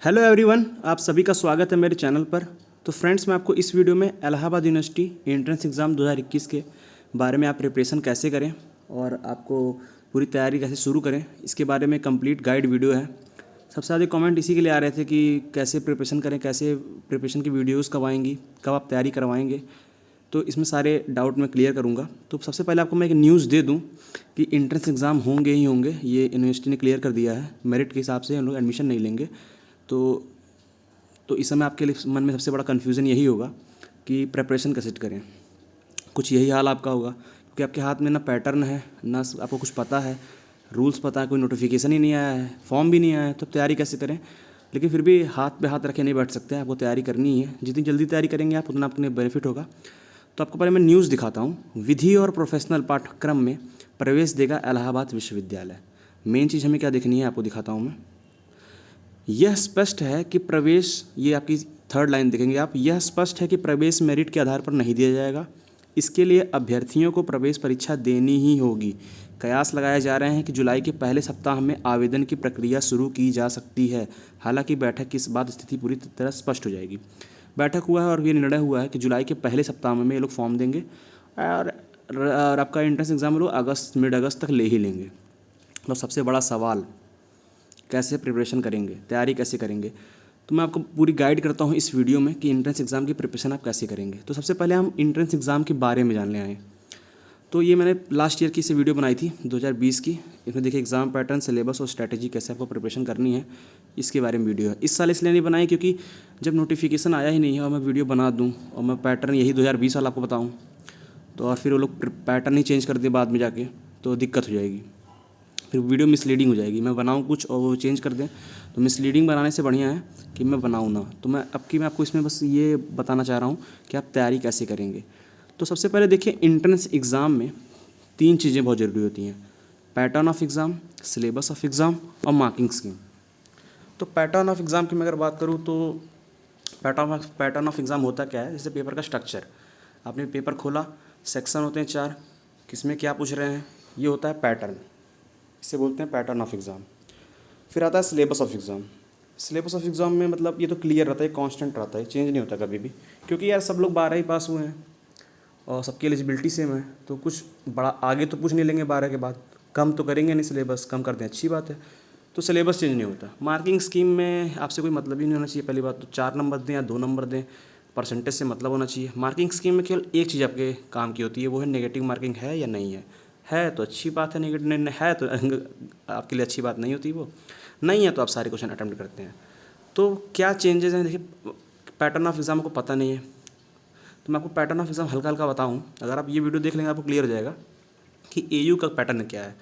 Hello everyone, आप सभी का स्वागत है मेरे चैनल पर। तो फ्रेंड्स, मैं आपको इस वीडियो में इलाहाबाद यूनिवर्सिटी एंट्रेंस एग्ज़ाम 2021 के बारे में आप प्रिपरेशन कैसे करें और आपको पूरी तैयारी कैसे शुरू करें, इसके बारे में कंप्लीट गाइड वीडियो है। सबसे ज़्यादा कमेंट इसी के लिए आ रहे थे कि कैसे प्रिपरेशन करें, कैसे प्रिपरेशन की वीडियोज़ कब आएंगी, कब आप तैयारी करवाएंगे। तो इसमें सारे डाउट मैं क्लियर करूँगा। तो सबसे पहले आपको मैं एक न्यूज़ दे दूँ कि एंट्रेंस एग्ज़ाम होंगे ही होंगे, ये यूनिवर्सिटी ने क्लियर कर दिया है। मेरिट के हिसाब से हम लोग एडमिशन नहीं लेंगे। तो इस समय आपके लिए मन में सबसे बड़ा कन्फ्यूज़न यही होगा कि प्रिपरेशन कैसे करें। कुछ यही हाल आपका होगा क्योंकि आपके हाथ में ना पैटर्न है, ना आपको कुछ पता है, रूल्स पता है, कोई नोटिफिकेशन ही नहीं आया है, फॉर्म भी नहीं आया है, तो तैयारी कैसे करें। लेकिन फिर भी हाथ पे हाथ रखे नहीं बैठ सकते, आपको तैयारी करनी ही है। जितनी जल्दी तैयारी करेंगे आप, उतना अपने बेनिफिट होगा। तो आपको पहले मैं न्यूज़ दिखाता हूँ। विधि और प्रोफेशनल पाठ्यक्रम में प्रवेश देगा इलाहाबाद विश्वविद्यालय। मेन चीज़ हमें क्या देखनी है, आपको दिखाता हूँ मैं। यह स्पष्ट है कि प्रवेश, ये आपकी थर्ड लाइन देखेंगे आप, यह स्पष्ट है कि प्रवेश मेरिट के आधार पर नहीं दिया जाएगा। इसके लिए अभ्यर्थियों को प्रवेश परीक्षा देनी ही होगी। कयास लगाए जा रहे हैं कि जुलाई के पहले सप्ताह में आवेदन की प्रक्रिया शुरू की जा सकती है। हालांकि बैठक के बाद स्थिति पूरी तरह स्पष्ट हो जाएगी। बैठक हुआ है और ये निर्णय हुआ है कि जुलाई के पहले सप्ताह में ये लोग फॉर्म देंगे और आपका एंट्रेंस एग्ज़ाम लोग मिड अगस्त तक ले ही लेंगे। तो सबसे बड़ा सवाल, कैसे प्रिपरेशन करेंगे, तैयारी कैसे करेंगे। तो मैं आपको पूरी गाइड करता हूँ इस वीडियो में कि एंट्रेंस एग्ज़ाम की प्रिपरेशन आप कैसे करेंगे। तो सबसे पहले हम एंट्रेंस एग्ज़ाम के बारे में जानने आए। तो ये मैंने लास्ट ईयर की से वीडियो बनाई थी 2020 की। इसमें देखिए एग्ज़ाम पैटर्न, सिलेबस और स्ट्रैटेजी कैसे आपको प्रिपरेशन करनी है, इसके बारे में वीडियो है। इस साल इसलिए नहीं बनाई क्योंकि जब नोटिफिकेशन आया ही नहीं है और मैं वीडियो बना दूँ और मैं पैटर्न यही 2020 वाला आपको बताऊँ, तो और फिर वो लोग पैटर्न ही चेंज कर दे बाद में जाके, तो दिक्कत हो जाएगी, फिर वीडियो मिसलीडिंग हो जाएगी। मैं बनाऊँ कुछ और वो चेंज कर दें, तो मिसलीडिंग बनाने से बढ़िया है कि मैं बनाऊँ ना। तो मैं आपको इसमें बस ये बताना चाह रहा हूँ कि आप तैयारी कैसे करेंगे। तो सबसे पहले देखिए, एंट्रेंस एग्ज़ाम में 3 चीज़ें बहुत ज़रूरी होती हैं: pattern of exam, syllabus of exam और मार्किंग स्कीम। तो पैटर्न ऑफ एग्ज़ाम की मैं अगर बात करूँ तो पैटर्न ऑफ एग्ज़ाम होता क्या है, जैसे पेपर का स्ट्रक्चर। आपने पेपर खोला, सेक्शन होते हैं 4, किसमें क्या पूछ रहे हैं, ये होता है पैटर्न, इसे बोलते हैं पैटर्न ऑफ एग्ज़ाम। फिर आता है syllabus of exam. Syllabus of exam में मतलब ये तो क्लियर रहता है, कांस्टेंट रहता है, चेंज नहीं होता कभी भी, क्योंकि यार सब लोग 12 ही पास हुए हैं और सबकी एलिजिबिलिटी सेम है। तो कुछ बड़ा आगे तो पूछ नहीं लेंगे 12 के बाद, कम तो करेंगे नहीं, सिलेबस कम कर दें अच्छी बात है। तो सिलेबस चेंज नहीं होता। मार्किंग स्कीम में आपसे कोई मतलब ही नहीं होना चाहिए। पहली बात तो 4 नंबर दें या 2 नंबर दें, परसेंटेज से मतलब होना चाहिए। मार्किंग स्कीम में केवल एक चीज़ आपके काम की होती है, वो है नेगेटिव मार्किंग है या नहीं है। है तो अच्छी बात है, नेगेटिव नहीं है तो आपके लिए अच्छी बात नहीं होती। वो नहीं है तो आप सारे क्वेश्चन अटैम्प्ट करते हैं। तो क्या चेंजेस हैं, देखिए पैटर्न ऑफ एग्ज़ाम को पता नहीं है तो मैं आपको पैटर्न ऑफ एग्ज़ाम हल्का हल्का बताऊँ। अगर आप ये वीडियो देख लेंगे आपको क्लियर हो जाएगा कि एयू का पैटर्न क्या है।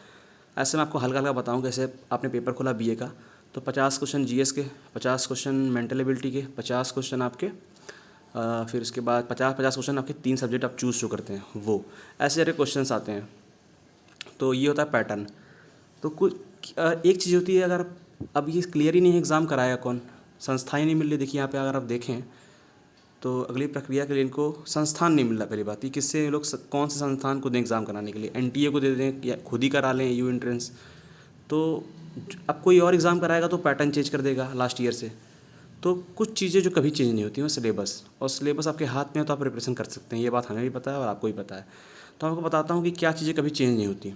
ऐसे मैं आपको हल्का हल्का बताऊँ। जैसे आपने पेपर खोला बीए का, तो 50 क्वेश्चन जीएस के, 50 क्वेश्चन मेंटल एबिलिटी के, 50 क्वेश्चन आपके फिर उसके बाद 50 क्वेश्चन आपके 3 सब्जेक्ट आप चूज़ जो करते हैं वो, ऐसे सारे क्वेश्चन आते हैं। तो ये होता है पैटर्न। तो कुछ एक चीज़ होती है, अगर अब ये क्लियर ही नहीं है एग्ज़ाम कराया कौन, संस्थाएं नहीं मिल रही। देखिए यहाँ पे अगर आप देखें तो अगली प्रक्रिया के लिए इनको संस्थान नहीं मिल रहा। पहली बात, ये किससे लोग कौन से संस्थान को दें एग्ज़ाम कराने के लिए, एनटीए को दे दें या खुद ही करा लें यू एंट्रेंस। तो अब कोई और एग्ज़ाम कराएगा तो पैटर्न चेंज कर देगा लास्ट ईयर से। तो कुछ चीज़ें जो कभी चेंज नहीं होती हैं, सिलेबस, और सिलेबस आपके हाथ में है तो आप प्रिपरेशन कर सकते हैं। ये बात हमें भी पता है और आपको भी पता है। तो आपको बताता हूँ कि क्या चीज़ें कभी चेंज नहीं होती।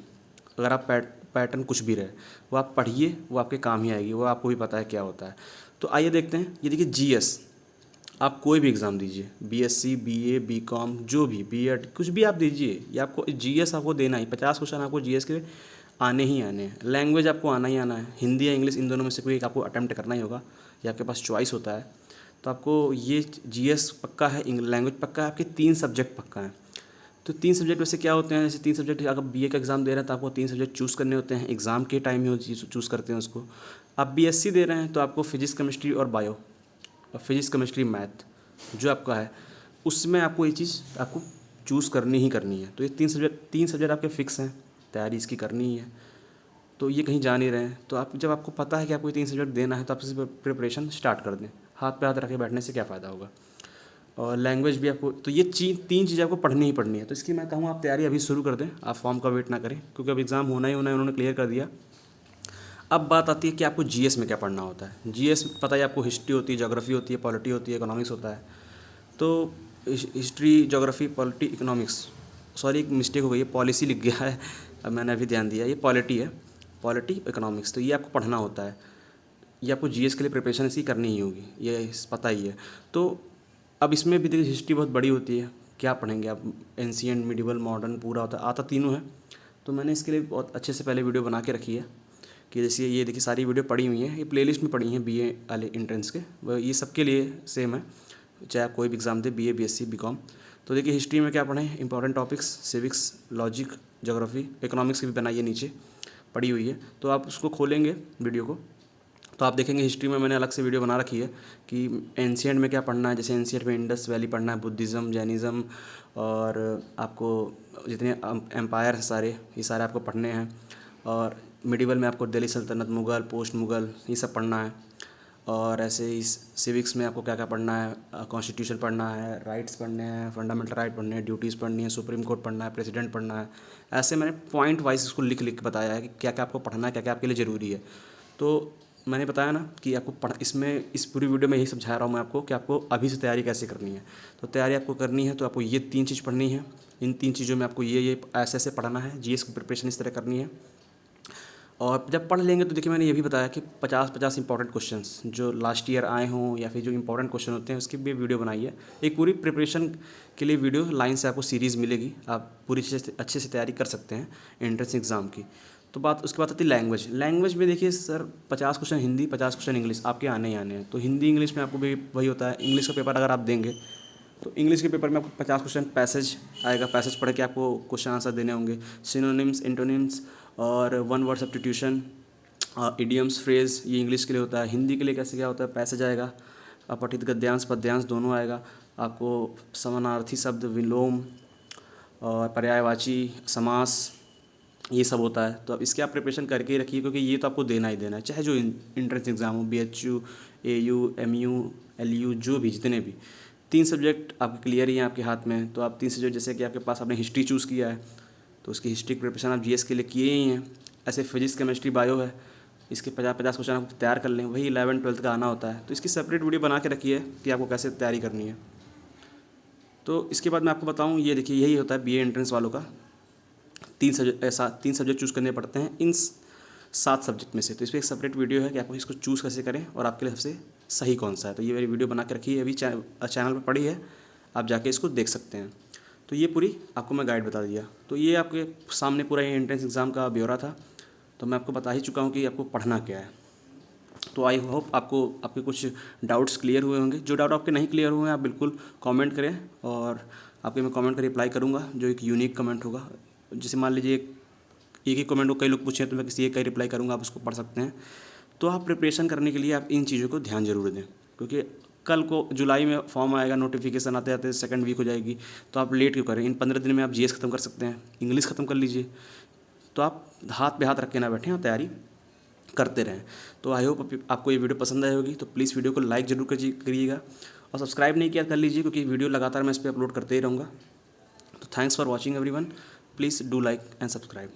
अगर आप पैटर्न कुछ भी रहे, वो आप पढ़िए, वो आपके काम ही आएगी, वो आपको भी पता है क्या होता है। तो आइए देखते हैं। ये देखिए जीएस, आप कोई भी एग्ज़ाम दीजिए, बीएससी, बीए, बीकॉम, जो भी, बीएड, कुछ भी आप दीजिए, ये आपको जीएस आपको देना ही। 50 क्वेश्चन आपको जीएस के आने ही आने हैं। लैंग्वेज आपको आना ही आना है, हिंदी या इंग्लिश, इन दोनों में से कोई एक आपको अटैम्प्ट करना ही होगा, ये आपके पास चॉइस होता है। तो आपको ये जीएस पक्का है, लैंग्वेज पक्का है, आपके 3 सब्जेक्ट पक्का है। तो 3 सब्जेक्ट वैसे क्या होते हैं, जैसे 3 सब्जेक्ट अगर बीए का एग्ज़ाम दे रहे हैं तो आपको 3 सब्जेक्ट चूज़ करने होते हैं। एग्ज़ाम के टाइम ही वो चूज़ करते हैं उसको। आप बीएससी दे रहे हैं तो आपको फिजिक्स, केमिस्ट्री और बायो, और फिजिक्स, केमिस्ट्री, मैथ जो आपका है, उसमें आपको ये चीज़ आपको चूज़ करनी ही करनी है। तो ये 3 सब्जेक्ट आपके फिक्स हैं, तैयारी इसकी करनी ही है। तो ये कहीं जा नहीं रहे हैं। तो आप जब आपको पता है कि आपको ये 3 सब्जेक्ट देना है तो आप इस प्रिपरेशन स्टार्ट कर दें। हाथ पे हाथ रखे बैठने से क्या फ़ायदा होगा। और लैंग्वेज भी आपको, तो ये 3 चीज़ें आपको पढ़नी ही पढ़नी है। तो इसकी मैं कहूँ आप तैयारी अभी शुरू कर दें, आप फॉर्म का वेट ना करें, क्योंकि अब एग्ज़ाम होना ही होना है, उन्होंने क्लियर कर दिया। अब बात आती है कि आपको जीएस में क्या पढ़ना होता है। जीएस पता है आपको, हिस्ट्री होती है, ज्योग्राफी होती है, पॉलिटी होती है, इकोनॉमिक्स होता है। तो history, geography, polity, economics, sorry एक मिस्टेक हो गई है, पॉलिसी लिख गया है, अब मैंने अभी ध्यान दिया, ये पॉलिटी है, पॉलिटी, इकोनॉमिक्स, तो ये आपको पढ़ना होता है। ये आपको जीएस के लिए प्रिपरेशन इसकी करनी ही होगी, ये पता ही है। तो अब इसमें भी देखिए हिस्ट्री बहुत बड़ी होती है, क्या पढ़ेंगे आप, एंशिएंट, मिडिवल, मॉडर्न पूरा होता है, आता तीनों है। तो मैंने इसके लिए बहुत अच्छे से पहले वीडियो बना के रखी है कि जैसे ये देखिए सारी वीडियो पड़ी हुई हैं, ये प्लेलिस्ट में पड़ी हैं बीए वाले एंट्रेंस के, ये सबके लिए सेम है, चाहे आप कोई भी एग्ज़ाम दे, बीए, बीएससी, बीकॉम। तो देखिए हिस्ट्री में क्या पढ़ें, important topics, civics, logic, geography, economics की भी बनाइए, नीचे पड़ी हुई है। तो आप उसको खोलेंगे वीडियो को, तो आप देखेंगे हिस्ट्री में मैंने अलग से वीडियो बना रखी है कि एंशिएंट में क्या पढ़ना है। जैसे एंशिएंट में इंडस वैली पढ़ना है, बुद्धिज़्म, जैनिज़्म, और आपको जितने एम्पायर हैं सारे, ये सारे आपको पढ़ने हैं। और मिडिवल में आपको दिल्ली सल्तनत, मुग़ल, पोस्ट मुग़ल, ये सब पढ़ना है। और ऐसे ही सिविक्स में आपको क्या क्या पढ़ना है, कॉन्स्टिट्यूशन पढ़ना है, राइट्स पढ़ने हैं, फंडामेंटल राइट पढ़ने हैं, ड्यूटीज़ पढ़नी है, सुप्रीम कोर्ट पढ़ना है, प्रेसिडेंट पढ़ना है। ऐसे मैंने पॉइंट वाइज इसको लिख लिख के बताया है कि क्या क्या आपको पढ़ना है, क्या क्या आपके लिए ज़रूरी है। तो मैंने बताया ना कि आपको इसमें इस पूरी वीडियो में यही समझा रहा हूँ मैं आपको कि आपको अभी से तैयारी कैसे करनी है। तो तैयारी आपको करनी है तो आपको ये 3 चीज़ पढ़नी है, इन 3 चीज़ों में आपको ये ऐसे ऐसे पढ़ना है, जीएस की प्रिपरेशन इस तरह करनी है। और जब पढ़ लेंगे तो देखिए मैंने ये भी बताया कि 50-50 इंपॉर्टेंट क्वेश्चंस जो लास्ट ईयर आए हों या फिर जो इंपॉर्टेंट क्वेश्चन होते हैं उसकी भी वीडियो बनाई है। एक पूरी प्रिपरेशन के लिए वीडियो लाइन से आपको सीरीज़ मिलेगी, आप पूरी अच्छे से तैयारी कर सकते हैं एंट्रेंस एग्ज़ाम की। तो बात उसके बाद आती है लैंग्वेज। लैंग्वेज में देखिए sir 50 question Hindi, 50 question English आपके आने ही आने हैं। तो हिंदी इंग्लिश में आपको भी वही होता है। इंग्लिश का पेपर अगर आप देंगे तो इंग्लिश के पेपर में आपको 50 क्वेश्चन पैसेज आएगा, पैसेज पढ़ के आपको क्वेश्चन आंसर देने होंगे। सिनोनिम्स, एंटोनिम्स और one word substitution, idioms, phrase, ये इंग्लिश के लिए होता है। हिंदी के लिए कैसे क्या होता है, पैसेज आएगा, अपठित गद्यांश, पद्यांश दोनों आएगा आपको, समानार्थी शब्द, विलोम और पर्यायवाची, समास, ये सब होता है। तो अब इसके आप प्रिपरेशन करके ही रखिए क्योंकि ये तो आपको देना ही देना है, चाहे जो इंट्रेंस एग्ज़ाम हो, बीएचयू, एयू, एमयू, एलयू, जो भी जितने भी 3 सब्जेक्ट आपके क्लियर ही हैं आपके हाथ में। तो आप 3 सब्जेक्ट जैसे कि आपके पास आपने हिस्ट्री चूज़ किया है तो उसकी हिस्ट्री की प्रिपरेशन आप जीएस के लिए किए ही हैं। ऐसे फिजिक्स, केमिस्ट्री, बायो है, इसके 50-50 क्वेश्चन आप तैयार कर लें, वही 11th-12th का आना होता है। तो इसकी सेपरेट वीडियो बना के रखिए कि आपको कैसे तैयारी करनी है। तो इसके बाद मैं आपको बताऊँ, ये देखिए यही होता है बीए एंट्रेंस वालों का, 3 सब्जेक्ट चूज़ करने पड़ते हैं इन 7 सब्जेक्ट में से। तो इस पर एक सेपरेट वीडियो है कि आपको इसको चूज़ कैसे करें और आपके लिए सबसे सही कौन सा है। तो ये मेरी वीडियो बना के रखी है, अभी चैनल पर पड़ी है, आप जाके इसको देख सकते हैं। तो ये पूरी आपको मैं गाइड बता दिया। तो ये आपके सामने पूरा ये एंट्रेंस एग्ज़ाम का ब्यौरा था। तो मैं आपको बता ही चुका हूँ कि आपको पढ़ना क्या है। तो आई होप आपको आपके कुछ डाउट्स क्लियर हुए होंगे। जो डाउट आपके नहीं क्लियर हुए हैं आप बिल्कुल कमेंट करें और आपके मैं कमेंट का रिप्लाई करूँगा, जो एक यूनिक कमेंट होगा। जैसे मान लीजिए एक ही कमेंट को कई लोग पूछें तो मैं किसी एक का ही रिप्लाई करूँगा, आप उसको पढ़ सकते हैं। तो आप प्रिपरेशन करने के लिए आप इन चीज़ों को ध्यान ज़रूर दें क्योंकि कल को जुलाई में फॉर्म आएगा, नोटिफिकेशन आते आते सेकंड वीक हो जाएगी। तो आप लेट क्यों करें, इन 15 दिन में आप जीएस ख़त्म कर सकते हैं, इंग्लिश ख़त्म कर लीजिए। तो आप हाथ पे हाथ रख के ना बैठें और तैयारी करते रहें। तो आई होप आपको ये वीडियो पसंद आई होगी। तो प्लीज़ वीडियो को लाइक ज़रूर करिएगा और सब्सक्राइब नहीं किया कर लीजिए क्योंकि वीडियो लगातार मैं इस पर अपलोड करते ही रहूँगा। तो thanks for watching everyone, please do like and subscribe.